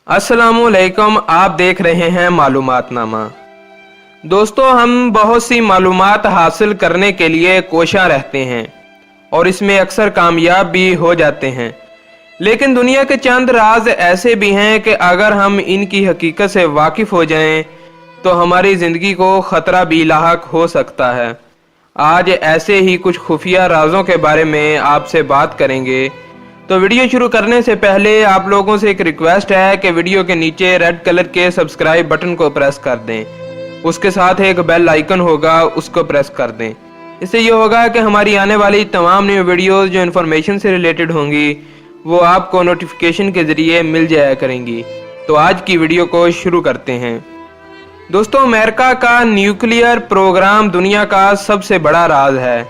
अस्सलामुअलैकुम, आप देख रहे हैं मालूमातनामा। दोस्तों, हम बहुत सी मालूमात हासिल करने के लिए कोशिश रहते हैं और इसमें अक्सर कामयाब भी हो जाते हैं, लेकिन दुनिया के चंद राज ऐसे भी हैं कि अगर हम इनकी हकीकत से वाकिफ हो जाएं तो हमारी ज़िंदगी को ख़तरा भी लाहक हो सकता है। आज ऐसे ही कुछ खुफिया राजों के बारे में आपसे बात करेंगे। तो वीडियो शुरू करने से पहले आप लोगों से एक रिक्वेस्ट है कि वीडियो के नीचे रेड कलर के सब्सक्राइब बटन को प्रेस कर दें। उसके साथ एक बेल आइकन होगा, उसको प्रेस कर दें। इससे ये होगा कि हमारी आने वाली तमाम न्यू वीडियोस जो इन्फॉर्मेशन से रिलेटेड होंगी वो आपको नोटिफिकेशन के ज़रिए मिल जाया करेंगी। तो आज की वीडियो को शुरू करते हैं। दोस्तों, अमेरिका का न्यूक्लियर प्रोग्राम दुनिया का सबसे बड़ा राज है।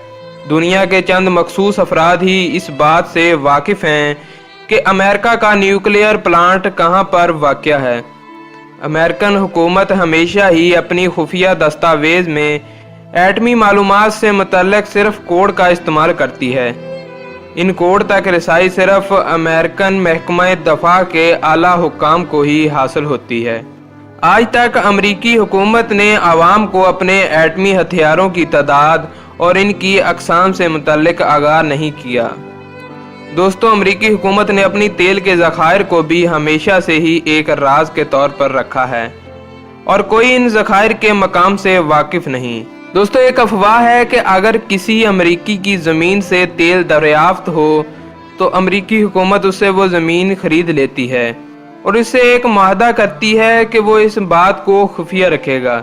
दुनिया के चंद मखसूस अफराद ही इस बात से वाकिफ हैं कि अमेरिका का न्यूक्लियर प्लांट कहां पर वाक़या है। अमेरिकन हुकूमत हमेशा ही अपनी खुफिया दस्तावेज में एटमी मालूमात से मुतल्लिक सिर्फ कोड का इस्तेमाल करती है। इन कोड तक रसाई सिर्फ अमेरिकन महकमा दफा के आला हुक्काम को ही हासिल होती है। आज तक अमरीकी हुकूमत ने आवाम को अपने एटमी हथियारों की तादाद और इनकी अक़साम से मुतल्लिक आगाह नहीं किया। दोस्तों, अमरीकी हुकूमत ने अपनी तेल के ज़खायर को भी हमेशा से ही एक राज के तौर पर रखा है और कोई इन ज़खायर के मकाम से वाकिफ नहीं। दोस्तों, एक अफवाह है कि अगर किसी अमरीकी की ज़मीन से तेल दरियाफ्त हो तो अमरीकी हुकूमत उससे वो ज़मीन खरीद लेती है और इससे एक माहदा करती है कि वो इस बात को खुफिया रखेगा।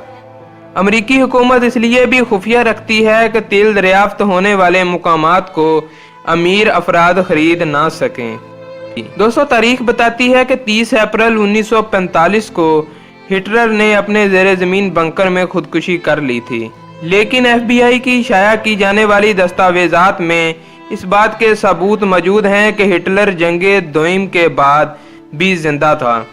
अमरीकी हुकूमत इसलिए भी खुफिया रखती है कि तेल दरियाफ्त होने वाले मुकामात को अमीर अफराद खरीद ना सकें। दोस्तों, तारीख बताती है कि 30 अप्रैल 1945 को हिटलर ने अपने ज़ेरे ज़मीन बंकर में खुदकुशी कर ली थी, लेकिन FBI की शाया की जाने वाली दस्तावेजात में इस बात के सबूत मौजूद हैं कि हिटलर जंगे दोइम के बाद भी जिंदा था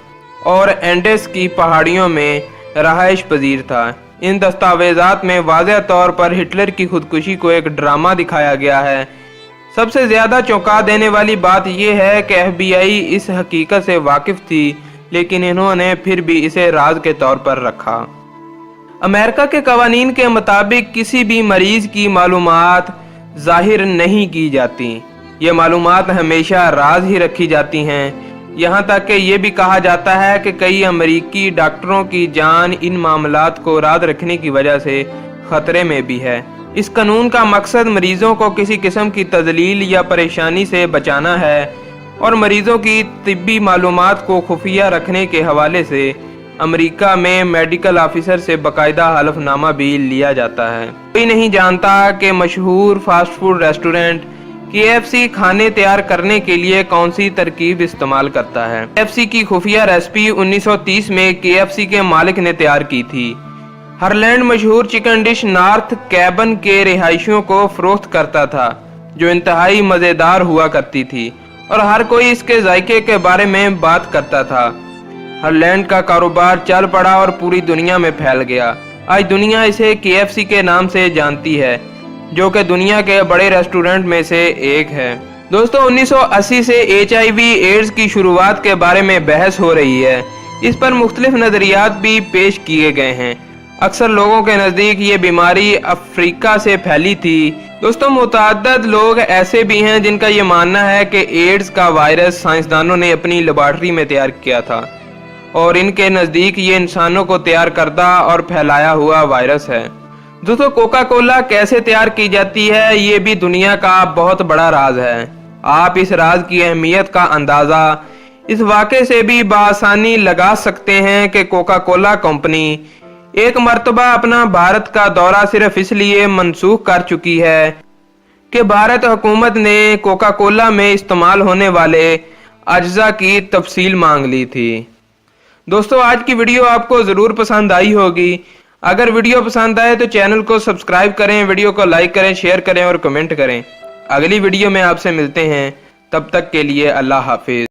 और एंडेस की पहाड़ियों में रहाइश पजीर था। इन दस्तावेजात में वाज़ेह तौर पर हिटलर की खुदकुशी को एक ड्रामा दिखाया गया है। सबसे ज़्यादा चौंका देने वाली बात यह है कि FBI इस हकीकत से वाकिफ थी, लेकिन इन्होंने फिर भी इसे राज के तौर पर रखा। अमेरिका के कवानीन के मुताबिक किसी भी मरीज की मालूमात जाहिर नहीं की जाती। ये मालूमात हमेशा राज ही रखी जाती हैं। यहाँ तक कि ये भी कहा जाता है कि कई अमेरिकी डॉक्टरों की जान इन मामलात को राज रखने की वजह से खतरे में भी है। इस कानून का मकसद मरीजों को किसी किस्म की तजलील या परेशानी से बचाना है और मरीजों की तिब्बी मालूमात को खुफिया रखने के हवाले से अमेरिका में मेडिकल ऑफिसर से बाकायदा हलफनामा भी लिया जाता है। कोई नहीं जानता कि मशहूर फास्ट फूड रेस्टोरेंट KFC खाने तैयार करने के लिए कौन सी तरकीब इस्तेमाल करता है। KFC की खुफिया रेसिपी 1930 में KFC के मालिक ने तैयार की थी। हार्लैंड मशहूर चिकन डिश नॉर्थ कैबन के रिहायशियों को फरोख्त करता था, जो इंतहाई मज़ेदार हुआ करती थी और हर कोई इसके जायके के बारे में बात करता था। हार्लैंड का कारोबार चल पड़ा और पूरी दुनिया में फैल गया। आज दुनिया इसे KFC के नाम से जानती है, जो कि दुनिया के बड़े रेस्टोरेंट में से एक है। दोस्तों, 1980 से HIV एड्स की शुरुआत के बारे में बहस हो रही है। इस पर मुख्तलिफ नज़रियात भी पेश किए गए हैं। अक्सर लोगों के नज़दीक ये बीमारी अफ्रीका से फैली थी। दोस्तों, मुतअद्दिद लोग ऐसे भी हैं जिनका ये मानना है कि एड्स का वायरस साइंसदानों ने अपनी लेबॉर्ट्री में तैयार किया था और इनके नज़दीक ये इंसानों को तैयार करदा और फैलाया हुआ वायरस है। दोस्तों, कोका कोला कैसे तैयार की जाती है, ये भी दुनिया का बहुत बड़ा राज है। आप इस राज की अहमियत का अंदाज़ा इस वाक़े से भी बआसानी लगा सकते हैं कि कोका कोला कंपनी एक मर्तबा अपना भारत का दौरा सिर्फ इसलिए मनसूख कर चुकी है कि भारत हुकूमत ने कोका कोला में इस्तेमाल होने वाले अज्जा की तफसील मांग ली थी। दोस्तों, आज की वीडियो आपको ज़रूर पसंद आई होगी। अगर वीडियो पसंद आए तो चैनल को सब्सक्राइब करें, वीडियो को लाइक करें, शेयर करें और कमेंट करें। अगली वीडियो में आपसे मिलते हैं, तब तक के लिए अल्लाह हाफिज।